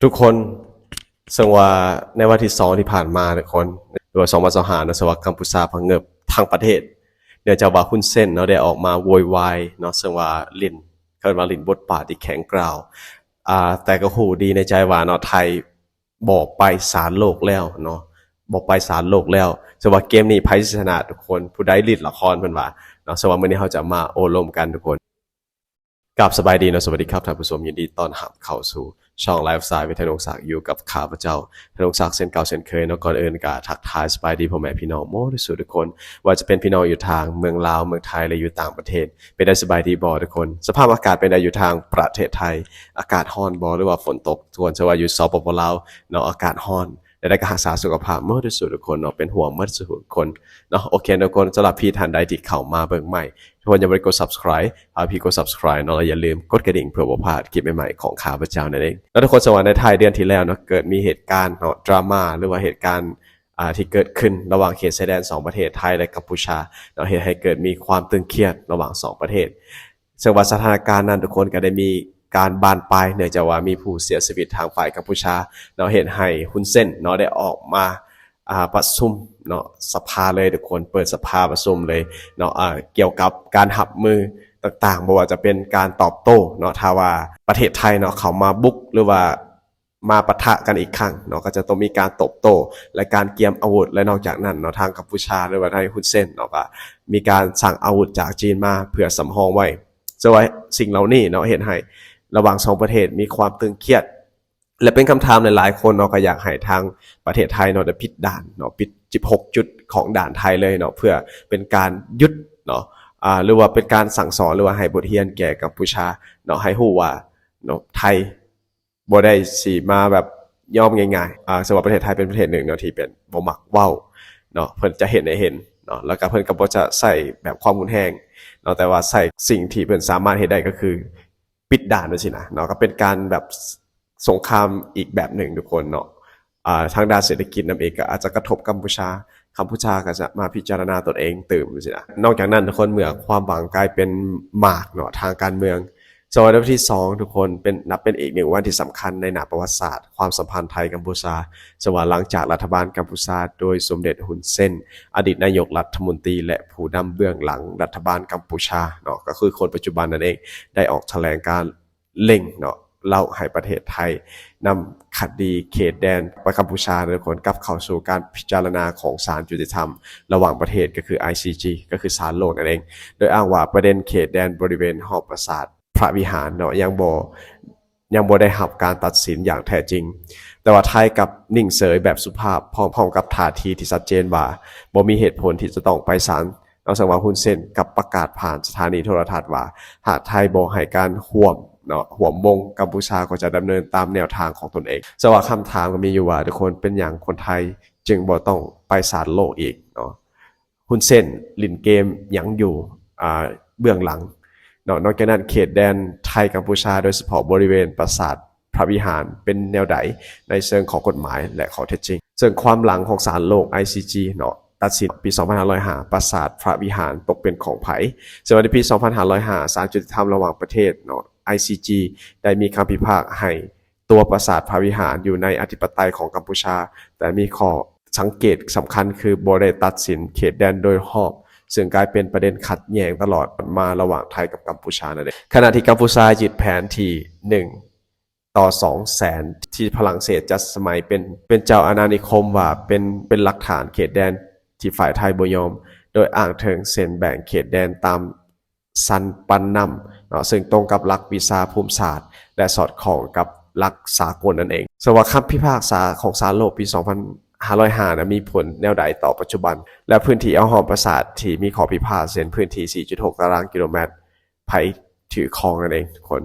ทุกคนซึ่งว่าในวันที่2ที่ผ่านมาทุกคนหรือว่า2025นะสวัสดิ์กัมพูชาพังเงิบทางประเทศเนื่องจากว่าหุ้นเส้นเนาะได้ออกมาโวยวายเนาะซึ่งว่าลินเขามาลินบทบาทที่แข็งกร้าวแต่ก็หูดีในใจว่าเนาะไทยบอกไปศาลโลกแล้วเนาะบอกไปศาลโลกแล้วสว่าเกมนี้ไพ่ชนะทุกคนผู้ใดลิดละครเพิ่นว่าเนาะสว่ามื้อนี้เฮาจะมาโอลมกันทุกคนกับสบายดีเนาะสวัสดีครับท่านผู้ชมยินดีต้อนรับเข้าสู่ช่องไลฟ์สไตล์วิทยานุศักดิ์อยู่กับข้าพเจ้าธนงศักดิ์เช่นเก่าเช่นเคยเนาะก่อนอื่นก็ทักทายสบายดีพ่อแม่พี่น้องโม้ที่สุดทุกคนว่าจะเป็นพี่น้องอยู่ทางเมืองลาวเมืองไทยและอยู่ต่างประเทศเป็นได้สบายดีบ่ทุกคนสภาพอากาศเป็นได้อยู่ทางประเทศไทยอากาศร้อนบ่หรือว่าฝนตกส่วนจะว่าอยู่สปปลาวเนาะอากาศร้อนแต่ได้ก็รักษาสุขภาพเมื่อที่สุดทุกคนเนาะเป็นห่วงเมื่อที่สุดทุกคนเนาะโอเคทุกคนสำหรับพี่ท่านใดที่เข้ามาเบิ่งใหม่ทุกคนอย่าลืมกด subscribe พี่กด subscribe เนาะแล้วอย่าลืมกดกระดิ่งเพื่อบ่พลาดคลิปใหม่ๆของข้าพเจ้านั่นเองแล้วทุกคนสวัสดีในไทยเดือนที่แล้วเนาะเกิดมีเหตุการณ์เนาะดราม่าหรือว่าเหตุการณ์ที่เกิดขึ้นระหว่างเขตชายแดน2ประเทศไทยและกัมพูชาเนาะเหตุให้เกิดมีความตึงเครียดระหว่าง2ประเทศซึ่งว่าสถานการณ์นั้นทุกคนก็ได้มีการบานปลายเนื่องจากว่ามีผู้เสียชีวิตทางฝ่ายกัมพูชาเนาะเหตุให้ฮุนเซนเนาะได้ออกมาประชุมเนาะสภาเลยทุกคนเปิดสภาประชุมเลยเนาะเกี่ยวกับการหับมือต่างๆบ่ว่าจะเป็นการตอบโต้เนาะถ้าว่าประเทศไทยเนาะเขามาบุกหรือว่ามาปะทะกันอีกครั้งเนาะก็จะต้องมีการตอบโต้และการเกียมอาวุธและนอกจากนั้นเนาะทางกัมพูชาหรือว่าทางฮุนเซนเนาะก็มีการสั่งอาวุธจากจีนมาเพื่อสำรองไว้จะไว้สิ่งเหล่านี้เนาะเห็นให้ระหว่าง2ประเทศมีความตึงเครียดและเป็นคำถามหลายๆคนเนาะก็อยากให้ทางประเทศไทยเนาะได้ปิดด่านเนาะปิด16จุดของด่านไทยเลยเนาะเพื่อเป็นการยุดเนาะหรือว่าเป็นการสั่งสอนหรือว่าให้บทเรียนแก่กัมพูชาเนาะให้ฮู้ว่าเนาะไทยบ่ได้สิมาแบบยอมง่ายๆสำหรับประเทศไทยเป็นประเทศหนึ่งเนาะที่เป็นบ่มักเว้าเนาะเพิ่นจะเห็นให้เห็นเนาะแล้วก็เพิ่นก็บ่จะใส่แบบความรุนแรงเนาะแต่ว่าใส่สิ่งที่เพิ่นสามารถเฮ็ดได้ก็คือปิดด่านจังซี่นะเนาะก็เป็นการแบบสงครามอีกแบบหนึ่งทุกคนเนาะทางด้านเศรษฐกิจนำเองก็อาจจะกระทบกัมพูชาก็จะมาพิจารณาตนเองตื่มสินะนอกจากนั้นทุกคนเมื่อความหวังกลายเป็นหมากเนาะทางการเมืองสวัสดีที่2ทุกคนเป็นนับเป็นอีกหนึ่งวันที่สำคัญในหน้าประวัติศาสตร์ความสัมพันธ์ไทยกัมพูชาสว่าหลังจากรัฐบาลกัมพูชาโดยสมเด็จฮุนเซนอดีตนายกรัฐมนตรีและผู้นำเบื้องหลังรัฐบาลกัมพูชาเนาะก็คือคนปัจจุบันนั่นเองได้ออกแถลงการเร่งเนาะเล่าให้ประเทศไทยนำคดีเขตแดนไปกัมพูชาทุกคนกลับเข้าสู่การพิจารณาของศาลยุติธรรมระหว่างประเทศก็คือ ICJ ก็คือศาลโลกนั่นเองโดยอ้างว่าประเด็นเขตแดนบริเวณหอประสาทพระวิหารเนาะยังบ่ได้รับการตัดสินอย่างแท้จริงแต่ว่าไทยกับนิ่งเสยแบบสุภาพพร้อมกับท่าทีที่ชัดเจนว่าบ่มีเหตุผลที่จะต้องไปศาลเอาสังว่าฮุนเซนกับประกาศผ่านสถานีโทรทัศน์ว่าหากไทยบ่ให้การร่วมเนาะห่วมวงกัมพูชาก็จะดำเนินตามแนวทางของตนเองสว่าคำถามก็มีอยู่ว่าทุกคนเป็นอย่างคนไทยจึงบ่ต้องไปศาลโลกอีกเนาะฮุนเซนลินเกมยังอยู่เบื้องหลังเนาะนอกจากนั้นเขตแดนไทยกัมพูชาโดยเฉพาะบริเวณปราสาทพระวิหารเป็นแนวใดในเชิงของกฎหมายและข้อเท็จจริงซึ่งความหลังของศาลโลก ICJ เนาะตัดสินปี 2505 ปราสาทพระวิหารตกเป็นของไผส่วนในปี 2505 ศาลยุติธรรมระหว่างประเทศเนาะ ICJ ได้มีคำพิพากษาให้ตัวปราสาทพระวิหารอยู่ในอธิปไตยของกัมพูชาแต่มีข้อสังเกตสำคัญคือบ่ได้ตัดสินเขตแดนโดยรอบซึ่งกลายเป็นประเด็นขัดแย้งตลอดมาระหว่างไทยกับกัมพูชานั่นเองขณะที่กัมพูชายึดแผนที่1ต่อ200,000ที่ฝรั่งเศสจัดสมัยเป็นเจ้าอาณานิคมว่าเป็นหลักฐานเขตแดนที่ฝ่ายไทยบ่ยอมโดยอ้างถึงเส้นแบ่งเขตแดนตามซันปันนำเนาะซึ่งตรงกับหลักวิชาภูมิศาสตร์และสอดคล้องกับหลักสากลนั่นเองสว่าคำพิพากษาของศาลโลกปี2505นะมีผลแนวใดต่อปัจจุบันและพื้นที่เอาหอมปราสาทที่มีข้อพิพาทเส้นพื้นที่ 4.6 ตารางกิโลเมตรไผถือครองนั่นเองทุกคน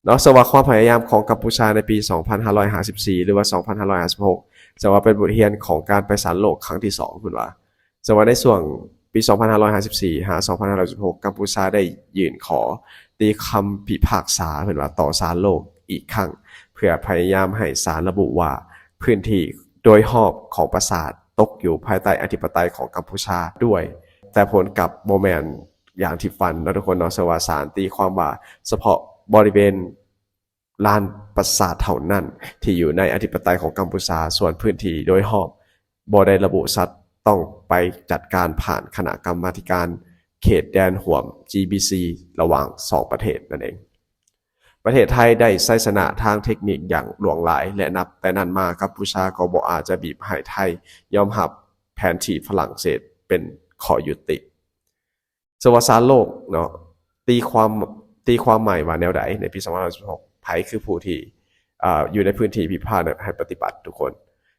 เนาะสว่าความพยายามของกัมพูชาในปี 2554 หรือว่า 2556จะว่าเป็นบทเรียนของการไปศาลโลกครั้งที่2คุณว่าสว่าในช่วงปี 2554 หา 2516 กัมพูชาได้ยื่นขอตีคำพิพากษาเพิ่นว่าต่อศาลโลกอีกครั้งเพื่อพยายามให้ศาลระบุว่าพื้นที่โดยรอบของปราสาทตกอยู่ภายใต้อธิปไตยของกัมพูชาด้วยแต่ผลกลับบ่แม่นอย่างที่ฝันนะทุกคนเนาะสว่าศาลตีความว่าเฉพาะบริเวณ ล้านปราสาทเท่านั้นที่อยู่ในอธิปไตยของกัมพูชาส่วนพื้นที่โดยรอบบ่ได้ระบุชัดต้องไปจัดการผ่านคณะกรรมาธิการเขตแดนห่วม GBC ระหว่าง2ประเทศนั่นเองประเทศไทยได้ใช้ชนะทางเทคนิคอย่างหลวงหลายและนับแต่นั้นมากัมพูชาก็บ่อาจจะบีบให้ไทยยอมรับแผนที่ฝรั่งเศสเป็นข้อยุติสวสารโลกเนาะตีความใหม่ว่าแนวใดในปี2016ไผคือผู้ที่อยู่ในพื้นที่พิพาทให้ปฏิบัติทุกคน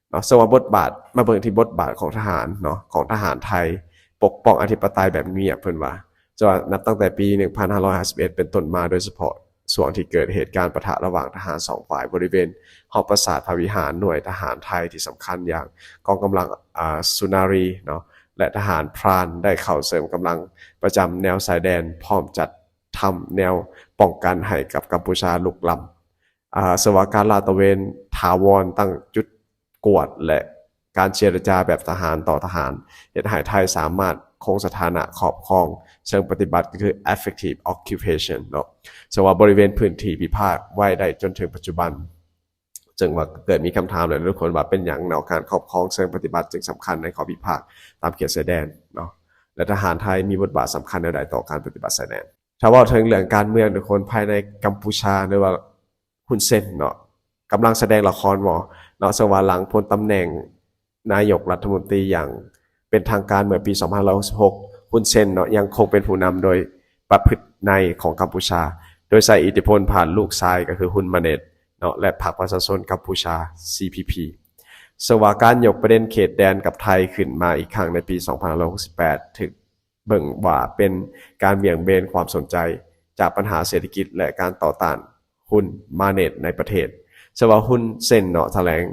เนาะสว่าบทบาทมาเบิ่งที่บทบาทของทหารเนาะของทหารไทยปกป้องอธิปไตยแบบเงียบเพิ่นว่าจะนับตั้งแต่ปี 1551 เป็นต้นมาโดยเฉพาะส่วนที่เกิดเหตุการณ์ปะทะระหว่างทหารสองฝ่ายบริเวณหอปราสาทพระวิหารหน่วยทหารไทยที่สำคัญอย่างกองกำลังสุนารีเนาะและทหารพรานได้เข้าเสริมกำลังประจำแนวชายแดนพร้อมจัดทำแนวป้องกันให้กับกัมพูชาลุกล้ำสวาการลาดตระเวนถาวรตั้งจุดกวดและการเจรจาแบบทหารต่อทหารเฮ็ดให้ไทยสามารถคงสถานะครอบครองเชิงปฏิบัติก็คือ effective occupation เนาะสว่าบริเวณพื้นที่พิพาทไว้ได้จนถึงปัจจุบันจึงว่าเกิดมีคำถามเลยทุกคนว่าเป็นอย่างแนวการครอบครองเชิงปฏิบัติจึงสำคัญในข้อพิพาทตามเขตชายแดนเนาะและทหารไทยมีบทบาทสำคัญในใดต่อการปฏิบัติชายแดนถ้าว่าถึงเรื่องการเมืองทุกคนภายในกัมพูชาหรือว่าฮุนเซนเนาะกำลังแสดงละครเนาะสว่าหลังพ้นตำแหน่งนายกรัฐมนตรีอย่างเป็นทางการเมื่อปี2566ฮุนเซนเนาะยังคงเป็นผู้นำโดยประพฤติในของกัมพูชาโดยใช้อิทธิพลผ่านลูกชายก็คือฮุนมาเนตเนาะและพรรคประชาชนกัมพูชา CPP สว่าการยกประเด็นเขตแดนกับไทยขึ้นมาอีกครั้งในปี2568ถึงเบิ่งว่าเป็นการเบี่ยงเบนความสนใจจากปัญหาเศรษฐกิจและการต่อต้านหุ้นมาเนตในประเทศสว่าหุ้นเส้นเนาะแถลง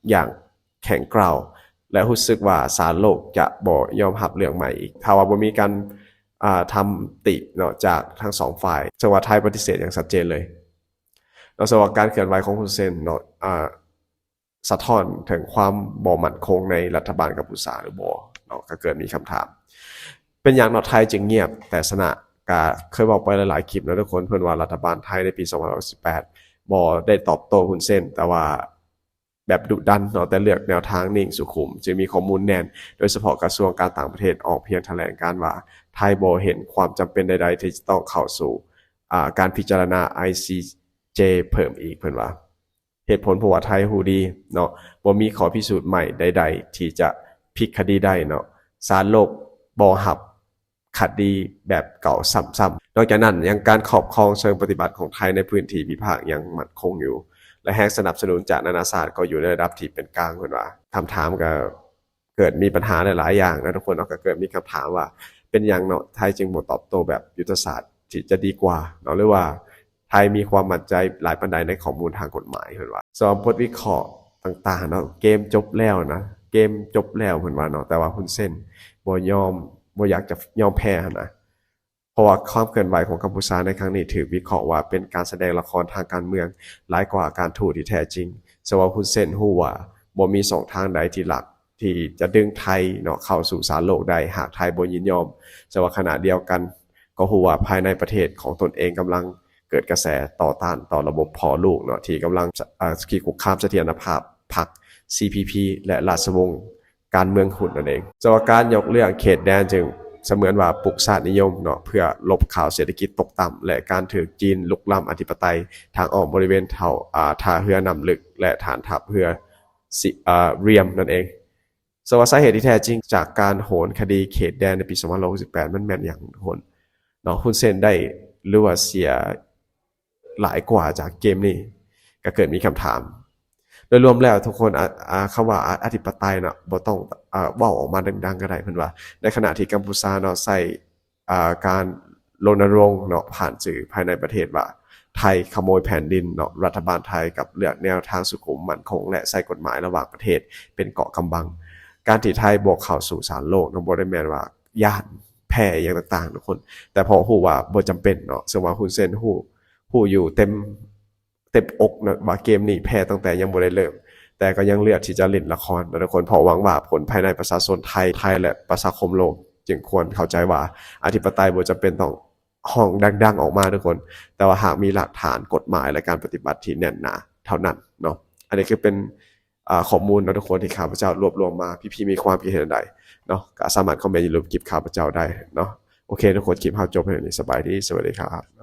อย่างแข็งกร้าวและรู้สึกว่าศาลโลกจะบ่ยอมรับเรื่องใหม่อีกถ้าว่าบ่มีการทำติเนาะจากทั้งสองฝ่ายสว่าไทยปฏิเสธอย่างชัดเจนเลยเราสว่าการเคลื่อนไหวของฮุนเซนเนาะสะท้อนถึงความบ่มั่นคงในรัฐบาลกัมพูชาหรือบ่เนาะก็เกิดมีคำถามเป็นอย่างเนาะไทยจึงเงียบแต่สนะก็เคยบอกไปหลายๆคลิปนะทุกคนเพิ่นว่ารัฐบาลไทยในปี2018บ่ได้ตอบโต้ฮุนเซนแต่ว่าแบบดุดันเนาะแต่เลือกแนวทางนิ่งสุขุมจึงมีข้อมูลแน่นโดยเฉพาะกระทรวงการต่างประเทศออกเพียงแถลงการว่าไทยบ่เห็นความจำเป็นใดๆที่จะต้องเข้าสู่การพิจารณา ICJ เพิ่มอีกเพิ่นว่าเหตุผลเพราะว่าไทยฮู้ดีเนาะบ่มีข้อพิสูจน์ใหม่ใดๆที่จะพลิกคดีได้เนาะศาลโลกบ่รับคดีแบบเก่าซ้ำๆนอกจากนั้นยังการครอบครองเชิงปฏิบัติของไทยในพื้นที่พิพาทยังมั่นคงอยู่และแรงสนับสนุนจากนานาชาติก็อยู่ในระดับที่เป็นกลางเพิ่นว่าคำถามก็เกิดมีปัญหาหลายๆอย่างนะทุกคนก็เกิดมีคำถามว่าเป็นอย่างเนาะไทยจึงบ่ตอบโต้แบบยุทธศาสตร์ที่จะดีกว่าเนาะหรือว่าไทยมีความมั่นใจหลายปานใดในข้อมูลทางกฎหมายเพิ่นว่าสอบบทวิเคราะห์ต่างๆเนาะเกมจบแล้วนะเกมจบแล้วเพิ่นว่าเนาะแต่ว่าฮุนเซนบ่อยากจะยอมแพ้นะเพราะว่าความเคลื่อนไหวของกัมพูชาในครั้งนี้ถือวิเคราะห์ว่าเป็นการแสดงละครทางการเมืองหลายกว่าการทูตที่แท้จริงสว่าฮุนเซนฮู้ว่าบ่มี2ทางใดที่หลักที่จะดึงไทยเนาะเข้าสู่ศาลโลกได้หากไทยบ่ยินยอมแต่ว่าขณะเดียวกันก็ฮู้ว่าภายในประเทศของตนเองกำลังเกิดกระแสต่อต้านต่อระบบพ่อลูกเนาะที่กำลังขีดคุกคามเสถียรภาพพรรค CPP และราชวงศ์การเมืองหุ่นนั่นเองสว่าการยกเรื่องเขตแดนจึงเสมือนว่าปลุกชาตินิยมเนาะเพื่อลบข่าวเศรษฐกิจตกต่ำและการถือจีนลุกล้ำอธิปไตยทางอ้อมบริเวณท่าเรือนำลึกและฐานทัพเรือเรียมนั่นเองสว่าสาเหตุที่แท้จริงจากการโหนคดีเขตแดนในปี2568มันแม่นอย่างทุกคนเนาะฮุนเซนได้หรือว่าเสียหลายกว่าจากเกมนี้ก็เกิดมีคำถามโดยรวมแล้วทุกคนคำว่าอธิปไตยเนาะบ่ต้องเว้าออกมาดังๆก็ได้เพิ่นว่าในขณะที่กัมพูชาเนาะใช้การรณรงค์เนาะผ่านสื่อภายในประเทศว่าไทยขโมยแผ่นดินเนาะรัฐบาลไทยกับเลือกแนวทางสุขุมมั่นคงและใช้กฎหมายระหว่างประเทศเป็นเกราะกำบังการที่ไทยบวกเข้าสู่ศาลโลกเนาะบ่ได้แม่นว่าย่านแพ้อย่างต่างๆทุกคนแต่พอฮู้ว่าบ่จำเป็นเนาะซึ่งว่าฮุนเซนฮู้อยู่เต็มอกนะว่าเกมนี้แพ้ตั้งแต่ยังบ่ได้เริ่มแต่ก็ยังเลือกที่จะเล่นละครนะทุกคนเพราะหวังว่าผลภายในประชาชนไทยและประชาคมโลกจึงควรเข้าใจว่าอธิปไตยบ่จำเป็นต้อง ห้องดังๆออกมาทุกคน แต่ว่าหากมีหลักฐานกฎหมายและการปฏิบัติที่แน่นหนาเท่านั้นเนาะอันนี้คือเป็นข้อมูลนะทุกคนที่ข้าพเจ้ารวบรวมมาพี่ๆมีความคิดเห็นใดเนาะก็สามารถคอมเมนต์อย่าลืมกิฟข้าพเจ้าได้เนาะโอเคทุกคนคลิปเฮาจบเพียงนี้สบายดีสวัสดีครับ